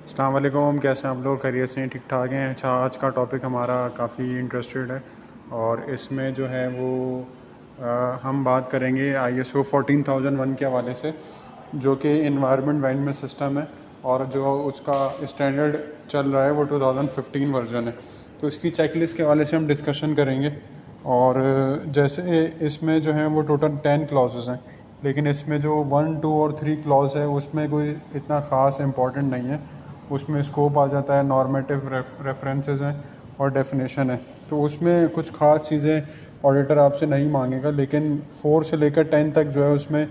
अस्सलाम वालेकुम, कैसे हैं आप लोग? खैरियत से हैं? ठीक ठाक हैं? अच्छा, आज का टॉपिक हमारा काफ़ी इंटरेस्टेड है और इसमें जो है वो हम बात करेंगे ISO 14001 के हवाले से, जो कि इन्वायरमेंट मैनेजमेंट सिस्टम है और जो उसका स्टैंडर्ड चल रहा है वो 2015 वर्जन है। तो इसकी चेकलिस्ट के हवाले से हम डिस्कशन करेंगे। और जैसे इसमें जो है वो टोटल 10 क्लॉजेज़ हैं, लेकिन इसमें जो 1, 2 और 3 क्लॉज है उसमें कोई इतना ख़ास इम्पोर्टेंट नहीं है। उसमें स्कोप आ जाता है, नॉर्मेटिव रेफरेंसेस हैं और डेफिनेशन है। तो उसमें कुछ ख़ास चीज़ें ऑडिटर आपसे नहीं मांगेगा, लेकिन 4 से लेकर 10 तक जो है उसमें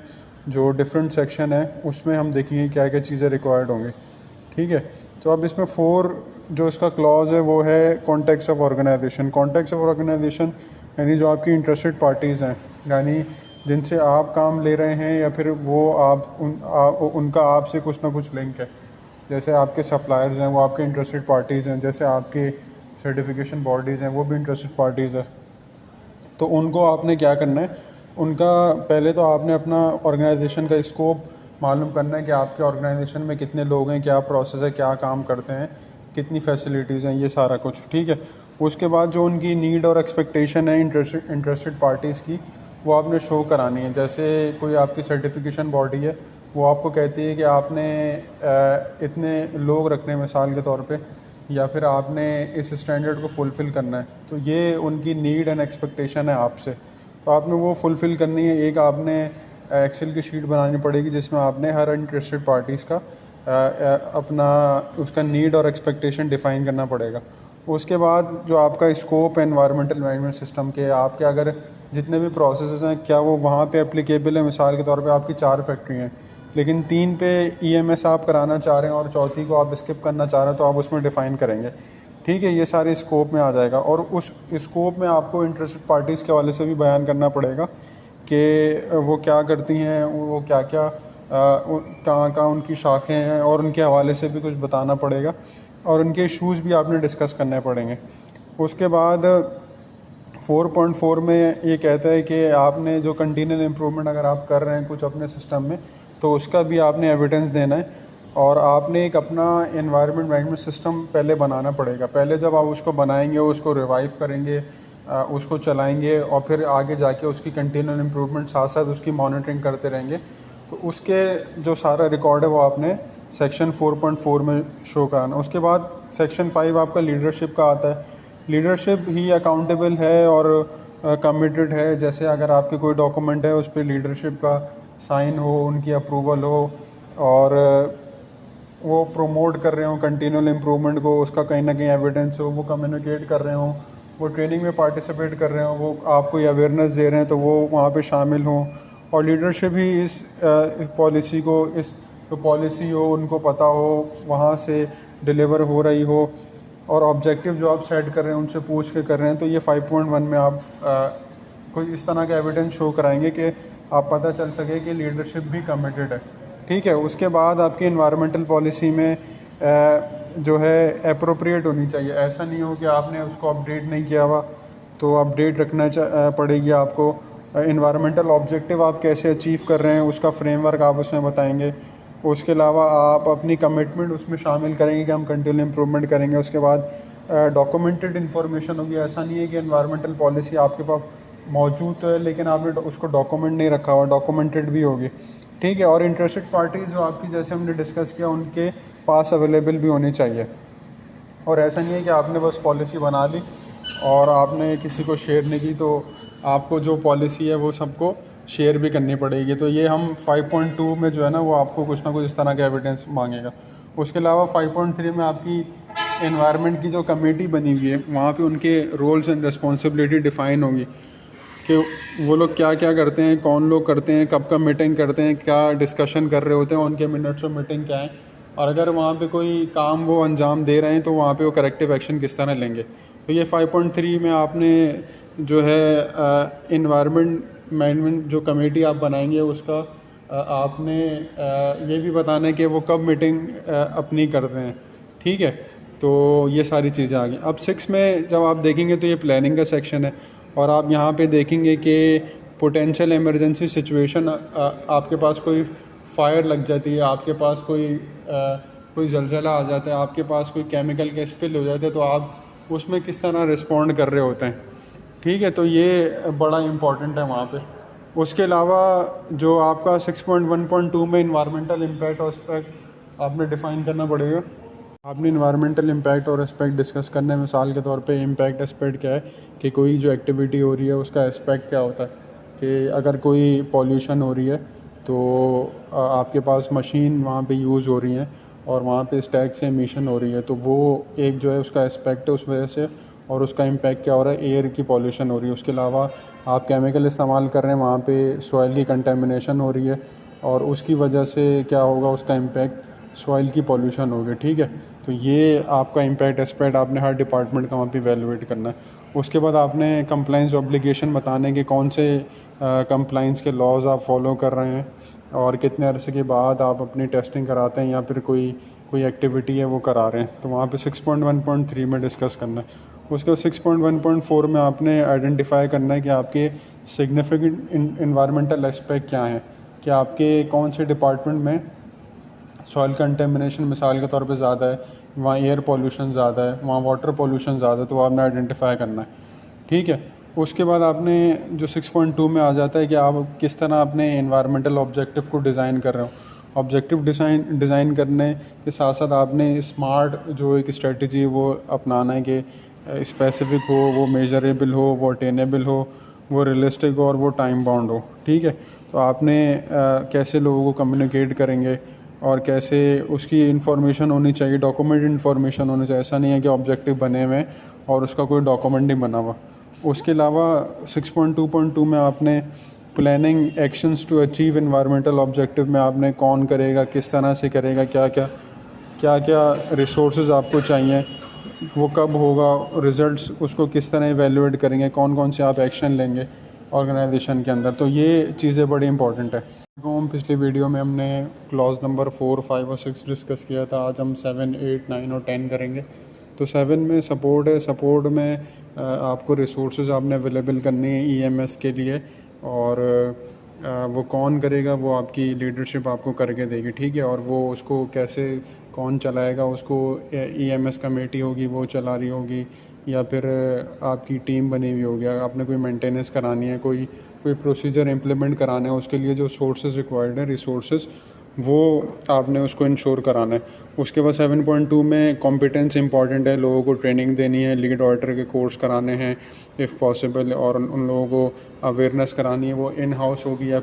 जो डिफरेंट सेक्शन है उसमें हम देखेंगे क्या क्या चीज़ें रिक्वायर्ड होंगी। ठीक है, तो अब इसमें 4 जो इसका क्लॉज है वो है context of organization. Context of organization यानी जो आपकी इंटरेस्टेड पार्टीज़ हैं, यानी जिनसे आप काम ले रहे हैं या फिर वो उनका आपसे कुछ ना कुछ लिंक है। जैसे आपके सप्लायर्स हैं वो आपके इंटरेस्टेड पार्टीज़ हैं, जैसे आपके सर्टिफिकेशन बॉडीज़ हैं वो भी इंटरेस्टेड पार्टीज़ है। तो उनको आपने क्या करना है, उनका पहले तो आपने अपना ऑर्गेनाइजेशन का स्कोप मालूम करना है कि आपके ऑर्गेनाइजेशन में कितने लोग हैं, क्या प्रोसेस है, क्या काम करते हैं, कितनी फैसिलिटीज़ हैं, ये सारा कुछ। ठीक है, उसके बाद जो उनकी नीड और एक्सपेक्टेशन है इंटरेस्टेड पार्टीज़ की, वो आपने शो करानी है। जैसे कोई आपकी सर्टिफिकेशन बॉडी है, वो आपको कहती है कि आपने इतने लोग रखने, मिसाल के तौर पे, या फिर आपने इस स्टैंडर्ड को फुलफ़िल करना है, तो ये उनकी नीड एंड एक्सपेक्टेशन है आपसे। तो आपने वो फुलफ़िल करनी है। एक आपने एक्सेल की शीट बनानी पड़ेगी जिसमें आपने हर इंटरेस्टेड पार्टीज़ का अपना उसका नीड और एक्सपेक्टेशन डिफ़ाइन करना पड़ेगा। उसके बाद जो आपका स्कोप है एनवायरमेंटल मैनेजमेंट सिस्टम के, आपके अगर जितने भी प्रोसेसेस हैं क्या वो वहाँ पे एप्लीकेबल है। मिसाल के तौर पे आपकी 4 फैक्ट्री हैं, लेकिन 3 पे EMS आप कराना चाह रहे हैं और चौथी को आप स्किप करना चाह रहे हैं, तो आप उसमें डिफ़ाइन करेंगे। ठीक है, ये सारे स्कोप में आ जाएगा। और उस स्कोप में आपको इंटरेस्टेड पार्टीज़ के हवाले से भी बयान करना पड़ेगा कि वो क्या करती हैं, वो क्या क्या कहाँ कहाँ उनकी शाखें हैं, और उनके हवाले से भी कुछ बताना पड़ेगा और उनके इशूज़ भी आपने डिस्कस करने पड़ेंगे। उसके बाद 4.4 में ये कहता है कि आपने जो कंटिन्यूअल इम्प्रूवमेंट अगर आप कर रहे हैं कुछ अपने सिस्टम में, तो उसका भी आपने एविडेंस देना है और आपने एक अपना एनवायरनमेंट मैनेजमेंट सिस्टम पहले बनाना पड़ेगा। पहले जब आप उसको बनाएंगे, उसको रिवाइव करेंगे, उसको चलाएंगे और फिर आगे जाके उसकी कंटिन्यूअल इम्प्रूवमेंट साथ साथ उसकी मॉनिटरिंग करते रहेंगे, तो उसके जो सारा रिकॉर्ड है वो आपने सेक्शन 4.4 में शो कराना। उसके बाद सेक्शन 5 आपका लीडरशिप का आता है। लीडरशिप ही अकाउंटेबल है और कमिटेड है। जैसे अगर आपके कोई डॉक्यूमेंट है उस पर लीडरशिप का साइन हो, उनकी अप्रूवल हो, और वो प्रमोट कर रहे हो कंटिन्यूअल इम्प्रूवमेंट को, उसका कहीं ना कहीं एविडेंस हो, वो कम्युनिकेट कर रहे हो, वो ट्रेनिंग में पार्टिसिपेट कर रहे हो, वो आपको ये अवेयरनेस दे रहे हैं, तो वो वहाँ पे शामिल हों। और लीडरशिप ही इस पॉलिसी को, इस जो पॉलिसी हो उनको पता हो, वहाँ से डिलीवर हो रही हो, और ऑब्जेक्टिव जो आप सेट कर रहे हैं उनसे पूछ के कर रहे हैं। तो ये 5.1 में आप कोई इस तरह का एविडेंस शो कराएंगे कि आप पता चल सके कि लीडरशिप भी कमिटेड है। ठीक है, उसके बाद आपकी इन्वायरमेंटल पॉलिसी में जो है अप्रोप्रिएट होनी चाहिए। ऐसा नहीं हो कि आपने उसको अपडेट नहीं किया हुआ, तो अपडेट रखना पड़ेगी आपको। इन्वायरमेंटल ऑब्जेक्टिव आप कैसे अचीव कर रहे हैं उसका फ्रेमवर्क आप उसमें बताएंगे। उसके अलावा आप अपनी कमिटमेंट उसमें शामिल करेंगे कि हम कंटिन्यू इम्प्रूवमेंट करेंगे। उसके बाद डॉक्यूमेंटेड इन्फॉर्मेशन होगी। ऐसा नहीं है कि इन्वायरमेंटल पॉलिसी आपके पास मौजूद तो है लेकिन आपने उसको डॉक्यूमेंट नहीं रखा हुआ, डॉक्यूमेंटेड भी होगी। ठीक है, और इंटरेस्टेड पार्टीज़ जो आपकी, जैसे हमने डिस्कस किया, उनके पास अवेलेबल भी होनी चाहिए। और ऐसा नहीं है कि आपने बस पॉलिसी बना ली और आपने किसी को शेयर नहीं की, तो आपको जो पॉलिसी है वो सबको शेयर भी करनी पड़ेगी। तो ये हम 5.2 में जो है ना वो आपको कुछ ना कुछ इस तरह का एविडेंस मांगेगा। उसके अलावा 5.3 में आपकी एनवायरनमेंट की जो कमेटी बनी हुई है वहाँ पे उनके रोल्स एंड रिस्पॉन्सिबिलिटी डिफ़ाइन होगी कि वो लोग क्या क्या करते हैं, कौन लोग करते हैं, कब कब मीटिंग करते हैं, क्या डिस्कशन कर रहे होते हैं, उनके मिनट्स ऑफ मीटिंग क्या है, और अगर वहाँ पे कोई काम वो अंजाम दे रहे हैं तो वहाँ पे वो करेक्टिव एक्शन किस तरह लेंगे। तो ये 5.3 में आपने जो है इन्वायरमेंट मैनेजमेंट जो कमेटी आप बनाएंगे उसका आपने ये भी बताना है कि वो कब मीटिंग अपनी करते हैं। ठीक है, तो ये सारी चीज़ें आ गई। अब 6 में जब आप देखेंगे तो ये प्लानिंग का सेक्शन है, और आप यहाँ पे देखेंगे कि पोटेंशियल इमरजेंसी सिचुएशन, आपके पास कोई फायर लग जाती है, आपके पास कोई कोई ज़लज़ला आ जाता है, आपके पास कोई केमिकल के स्पिल हो जाता है, तो आप उसमें किस तरह रिस्पॉन्ड कर रहे होते हैं। ठीक है, तो ये बड़ा इम्पॉर्टेंट है वहाँ पे। उसके अलावा जो आपका 6.1.2 में इन्वायरमेंटल इम्पैक्ट और एस्पेक्ट आपने डिफ़ाइन करना पड़ेगा। आपने इन्वायरमेंटल इम्पैक्ट और एस्पेक्ट डिस्कस करने, मिसाल के तौर पे इम्पैक्ट एस्पेक्ट क्या है कि कोई जो एक्टिविटी हो रही है उसका एस्पेक्ट क्या होता है, कि अगर कोई पॉल्यूशन हो रही है तो आपके पास मशीन वहाँ पे यूज़ हो रही हैं और वहाँ पे स्टैक से एमिशन हो रही है, तो वो एक जो है उसका एस्पेक्ट है उस वजह से। और उसका इम्पैक्ट क्या हो रहा है, एयर की पॉल्यूशन हो रही है। उसके अलावा आप केमिकल इस्तेमाल कर रहे हैं, वहाँ पे सॉइल की कंटेमिनेशन हो रही है और उसकी वजह से क्या होगा, उसका इम्पैक्ट सॉइल की पॉल्यूशन होगी। ठीक है, तो ये आपका इम्पैक्ट एस्पेक्ट आपने हर डिपार्टमेंट का वहाँ पे इवैल्यूएट करना है। उसके बाद आपने कंप्लाइंस ऑब्लिगेशन बताने के कौन से कंप्लाइंस के लॉज आप फॉलो कर रहे हैं और कितने अरसे के बाद आप अपनी टेस्टिंग कराते हैं या फिर कोई कोई एक्टिविटी है वो करा रहे हैं, तो वहाँ पे 6.1.3 में डिस्कस करना है। उसके बाद 6.1.4 में आपने आइडेंटिफाई करना है कि आपके सिग्निफिकेंट इन्वायरमेंटल एस्पेक्ट क्या हैं, कि आपके कौन से डिपार्टमेंट में सॉइल कंटेमिनेशन मिसाल के तौर पे ज़्यादा है, वहाँ एयर पोल्यूशन ज़्यादा है, वहाँ वाटर पोल्यूशन ज़्यादा है, तो आपने आइडेंटिफाई करना है। ठीक है, उसके बाद आपने जो 6.2 में आ जाता है कि आप किस तरह अपने इन्वायरमेंटल ऑब्जेक्टिव को डिज़ाइन कर रहे हो। ऑब्जेक्टिव डिज़ाइन करने के साथ साथ आपने स्मार्ट जो एक स्ट्रेटजी है वो अपनाना है कि स्पेसिफिक हो, वो मेजरेबल हो, वो अटेनेबल हो, वो रियलिस्टिक हो और वो टाइम बाउंड हो। ठीक है, तो आपने कैसे लोगों को कम्युनिकेट करेंगे और कैसे उसकी इन्फॉर्मेशन होनी चाहिए, डॉक्यूमेंट इन्फॉर्मेशन होनी चाहिए। ऐसा नहीं है कि ऑब्जेक्टिव बने हुए और उसका कोई डॉक्यूमेंट नहीं बना हुआ। उसके अलावा 6.2.2 में आपने planning actions to achieve environmental objective में आपने कौन करेगा, किस तरह से करेगा, क्या क्या रिसोर्सेज आपको चाहिए, वो कब होगा, रिज़ल्ट्स उसको किस तरह इवेलुएट करेंगे, कौन कौन से आप एक्शन लेंगे ऑर्गेनाइजेशन के अंदर। तो ये चीज़ें बड़ी इंपॉर्टेंट है। तो हम पिछली वीडियो में हमने क्लॉज नंबर 4, 5 और 6 डिस्कस किया था। आज हम 7, 8, 9 और 10 करेंगे। तो 7 में सपोर्ट है। सपोर्ट में आपको रिसोर्सेज आपने अवेलेबल करनी है ईएमएस के लिए, और वो कौन करेगा, वो आपकी लीडरशिप आपको करके देगी। ठीक है, और वो उसको कैसे कौन चलाएगा, उसको ईएमएस कमेटी होगी वो चला रही होगी, या फिर आपकी टीम बनी हुई होगी, आपने कोई मेंटेनेंस करानी है, कोई कोई प्रोसीजर इम्प्लीमेंट कराना है, उसके लिए जो सोर्सेज रिक्वायर्ड है, रिसोर्सेज, वो आपने उसको इंश्योर कराना है। उसके बाद 7.2 में कॉम्पिटेंस इंपॉर्टेंट है, लोगों को ट्रेनिंग देनी है, लीड ऑडिटर के कोर्स कराने हैं इफ़ पॉसिबल, और उन लोगों को अवेयरनेस करानी है। वो इन हाउस होगी या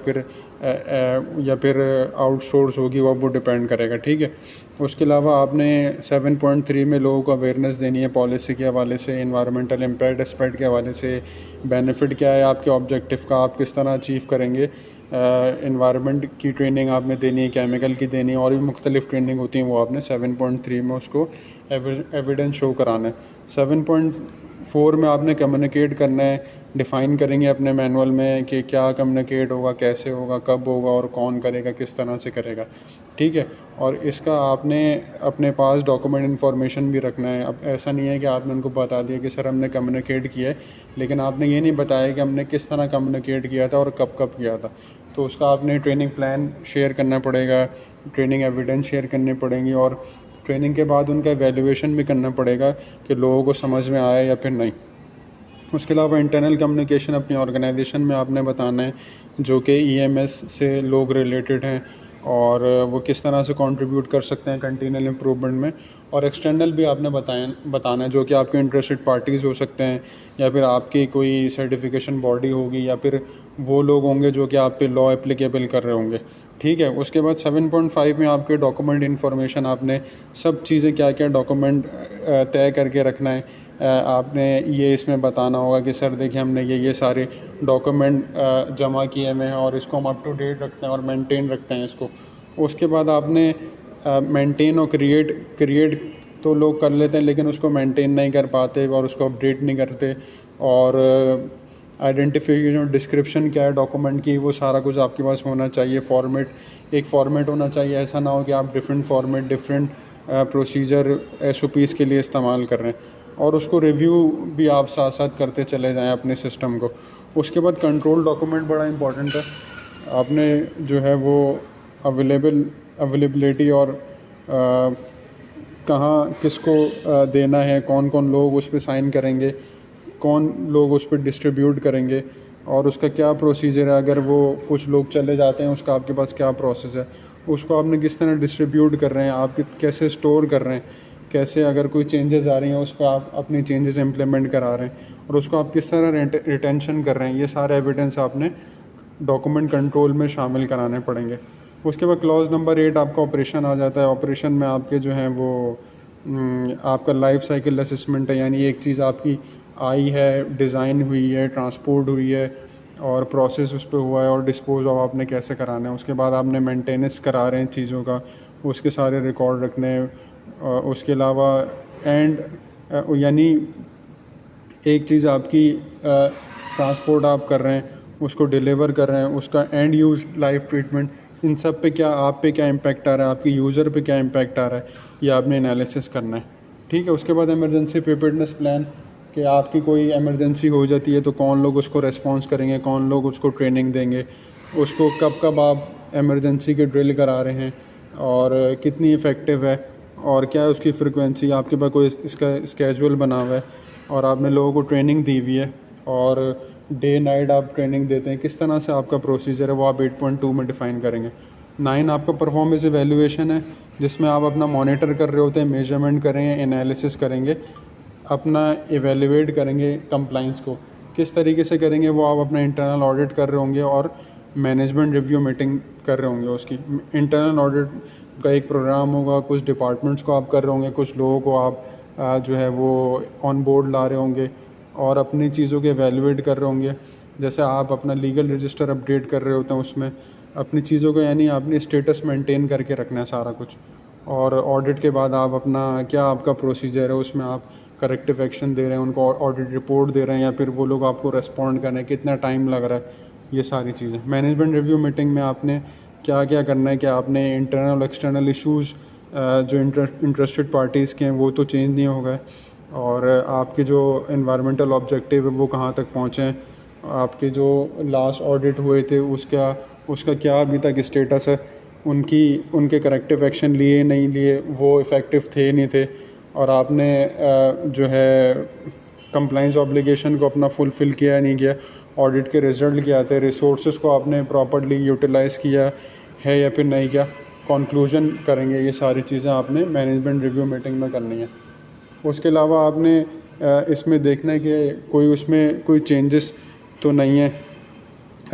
फिर आउटसोर्स होगी, वो डिपेंड करेगा। ठीक है, उसके अलावा आपने 7.3 में लोगों को अवेयरनेस देनी है पॉलिसी के हवाले से, इन्वायरमेंटल इम्पैक्ट एस्पेक्ट के हवाले से, बेनिफिट क्या है आपके ऑब्जेक्टिव का, आप किस तरह अचीव करेंगे। इन्वायरमेंट की ट्रेनिंग आपने देनी है, केमिकल की देनी है, और भी मुख्तलिफ ट्रेनिंग होती हैं, वो आपने 7.3 में उसको एविडेंस शो कराना है। 7.4 में आपने कम्युनिकेट करना है, डिफ़ाइन करेंगे अपने मैनुअल में कि क्या कम्युनिकेट होगा, कैसे होगा, कब होगा और कौन करेगा, किस तरह से करेगा। ठीक है, और इसका आपने अपने पास डॉक्यूमेंट इन्फॉर्मेशन भी रखना है। अब ऐसा नहीं है कि आपने उनको बता दिया कि सर हमने कम्युनिकेट किया है, लेकिन आपने ये नहीं बताया कि हमने किस तरह कम्युनिकेट किया था और कब कब किया था। तो उसका आपने ट्रेनिंग प्लान शेयर करना पड़ेगा, ट्रेनिंग एविडेंस शेयर करनी पड़ेंगी, और ट्रेनिंग के बाद उनका एवेल्युएशन भी करना पड़ेगा कि लोगों को समझ में आया या फिर नहीं। उसके अलावा इंटरनल कम्युनिकेशन अपनी ऑर्गेनाइजेशन में आपने बताना है, जो कि ईएमएस से लोग रिलेटेड हैं और वो किस तरह से कंट्रीब्यूट कर सकते हैं कंटिन्यूअल इम्प्रूवमेंट में। और एक्सटर्नल भी आपने बताना है, जो कि आपके इंटरेस्टेड पार्टीज़ हो सकते हैं, या फिर आपकी कोई सर्टिफिकेशन बॉडी होगी, या फिर वो लोग होंगे जो कि आप पे लॉ एप्लीकेबल कर रहे होंगे। ठीक है, उसके बाद 7.5 में आपके डॉक्यूमेंट इन्फॉर्मेशन, आपने सब चीज़ें क्या क्या डॉक्यूमेंट तय करके रखना है। आपने ये इसमें बताना होगा कि सर देखिए हमने ये सारे डॉक्यूमेंट जमा किए हुए हैं और इसको हम अप टू डेट रखते हैं और मेंटेन रखते हैं इसको। उसके बाद आपने मेंटेन और क्रिएट तो लोग कर लेते हैं, लेकिन उसको मेंटेन नहीं कर पाते और उसको अपडेट नहीं करते। और आइडेंटिफिकेशन, डिस्क्रिप्शन क्या है डॉक्यूमेंट की, वो सारा कुछ आपके पास होना चाहिए। एक फॉर्मेट होना चाहिए, ऐसा ना हो कि आप different format, different procedure SOPs के लिए इस्तेमाल कर रहे हैं। और उसको रिव्यू भी आप साथ साथ करते चले जाएं अपने सिस्टम को। उसके बाद कंट्रोल डॉक्यूमेंट बड़ा इंपॉर्टेंट है। आपने जो है वो अवेलेबिलिटी और कहाँ किसको देना है, कौन कौन लोग उस पर साइन करेंगे, कौन लोग उस पर डिस्ट्रीब्यूट करेंगे और उसका क्या प्रोसीजर है। अगर वो कुछ लोग चले जाते हैं उसका आपके पास क्या प्रोसेस है, उसको आपने किस तरह डिस्ट्रीब्यूट कर रहे हैं, आप कैसे स्टोर कर रहे हैं, कैसे अगर कोई चेंजेस आ रही हैं उस पर आप अपनी चेंजेस इम्प्लीमेंट करा रहे हैं और उसको आप किस तरह रिटेंशन कर रहे हैं। ये सारे एविडेंस आपने डॉक्यूमेंट कंट्रोल में शामिल कराने पड़ेंगे। उसके बाद क्लॉज नंबर 8 आपका ऑपरेशन आ जाता है। ऑपरेशन में आपके जो हैं वो आपका लाइफ साइकिल असेसमेंट है, यानी एक चीज़ आपकी आई है, डिज़ाइन हुई है, ट्रांसपोर्ट हुई है और प्रोसेस उस पर हुआ है और डिस्पोज ऑफ आपने कैसे कराना है। उसके बाद आपने मेंटेनेंस करा रहे हैं चीज़ों का, उसके सारे रिकॉर्ड रखने हैं। उसके अलावा एंड यानी एक चीज़ आपकी ट्रांसपोर्ट आप कर रहे हैं, उसको डिलीवर कर रहे हैं, उसका एंड यूज लाइफ ट्रीटमेंट, इन सब पे क्या आप पे क्या इम्पैक्ट आ रहा है, आपकी यूज़र पे क्या इम्पैक्ट आ रहा है, ये आपने एनालिसिस करना है। ठीक है। उसके बाद इमरजेंसी प्रिपेयर्डनेस प्लान, कि आपकी कोई इमरजेंसी हो जाती है तो कौन लोग उसको रेस्पॉन्स करेंगे, कौन लोग उसको ट्रेनिंग देंगे, उसको कब कब आप इमरजेंसी के ड्रिल करा रहे हैं और कितनी इफ़ेक्टिव है और क्या है उसकी फ्रिक्वेंसी, आपके पास कोई इसका स्केजुअल बना हुआ है और आपने लोगों को ट्रेनिंग दी हुई है और डे नाइट आप ट्रेनिंग देते हैं, किस तरह से आपका प्रोसीजर है वो आप 8.2 में डिफ़ाइन करेंगे। 9 आपका परफॉर्मेंस एवेल्यूएशन है, जिसमें आप अपना मॉनिटर कर रहे होते हैं, मेजरमेंट करेंगे, एनालिसिस करेंगे, अपना एवेल्यूएट करेंगे कंप्लाइंस को। किस तरीके से करेंगे वो आप अपना इंटरनल ऑडिट कर रहे होंगे और मैनेजमेंट रिव्यू मीटिंग कर रहे होंगे। उसकी इंटरनल ऑडिट का एक प्रोग्राम होगा, कुछ डिपार्टमेंट्स को आप कर रहे होंगे, कुछ लोगों को आप जो है वो ऑन बोर्ड ला रहे होंगे और अपनी चीज़ों के एवेल्यूएट कर रहे होंगे। जैसे आप अपना लीगल रजिस्टर अपडेट कर रहे होते हैं, उसमें अपनी चीज़ों को यानी आपने स्टेटस मेंटेन करके रखना है सारा कुछ। और ऑडिट के बाद आप अपना क्या आपका प्रोसीजर है, उसमें आप करेक्टिव एक्शन दे रहे हैं, उनको ऑडिट रिपोर्ट दे रहे हैं या फिर वो लोग आपको रेस्पॉन्ड कर रहे हैं, कितना टाइम लग रहा है, ये सारी चीज़ें। मैनेजमेंट रिव्यू मीटिंग में आपने क्या क्या करना है कि आपने इंटरनल एक्सटर्नल इश्यूज़ जो इंटरेस्टेड पार्टीज़ के हैं वो तो चेंज नहीं हो गए और आपके जो एनवायरमेंटल ऑब्जेक्टिव है वो कहाँ तक पहुँचे हैं, आपके जो लास्ट ऑडिट हुए थे उसका क्या अभी तक स्टेटस है, उनके करेक्टिव एक्शन लिए नहीं लिए, वो इफ़ेक्टिव थे नहीं थे और आपने जो है कंप्लाइंस ऑब्लिगेशन को अपना फुलफ़िल किया नहीं किया, ऑडिट के रिज़ल्ट क्या थे, रिसोर्सेज को आपने प्रॉपर्ली यूटिलाइज़ किया है या फिर नहीं किया, कंक्लूजन करेंगे। ये सारी चीज़ें आपने मैनेजमेंट रिव्यू मीटिंग में करनी है। उसके अलावा आपने इसमें देखना है कि उसमें कोई चेंजेस तो नहीं है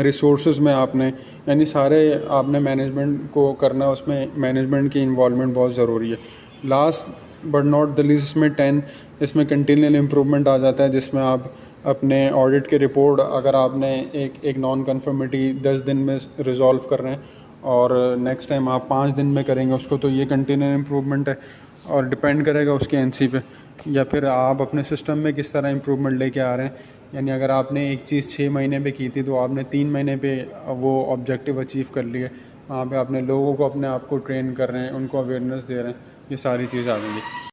रिसोर्सेज में। आपने यानी सारे आपने मैनेजमेंट को करना है, उसमें मैनेजमेंट की इन्वॉल्वमेंट बहुत ज़रूरी है। Last but not the least इसमें 10 इसमें कंटिन्यूअल इम्प्रूवमेंट आ जाता है, जिसमें आप अपने ऑडिट के रिपोर्ट अगर आपने एक नॉन कन्फर्मिटी 10 दिन में रिजॉल्व कर रहे हैं और नेक्स्ट टाइम आप 5 दिन में करेंगे उसको, तो ये कंटिन्यूअल इम्प्रूवमेंट है और डिपेंड करेगा उसके एनसी पे या फिर आप अपने सिस्टम में किस तरह इम्प्रूवमेंट लेके आ रहे हैं। यानी अगर आपने एक चीज़ 6 महीने पे की थी तो आपने 3 महीने पे वो ऑब्जेक्टिव अचीव कर लिए, वहाँ पे आपने लोगों को अपने आप को ट्रेन कर रहे हैं, उनको अवेयरनेस दे रहे हैं, ये सारी चीज़ आ गई।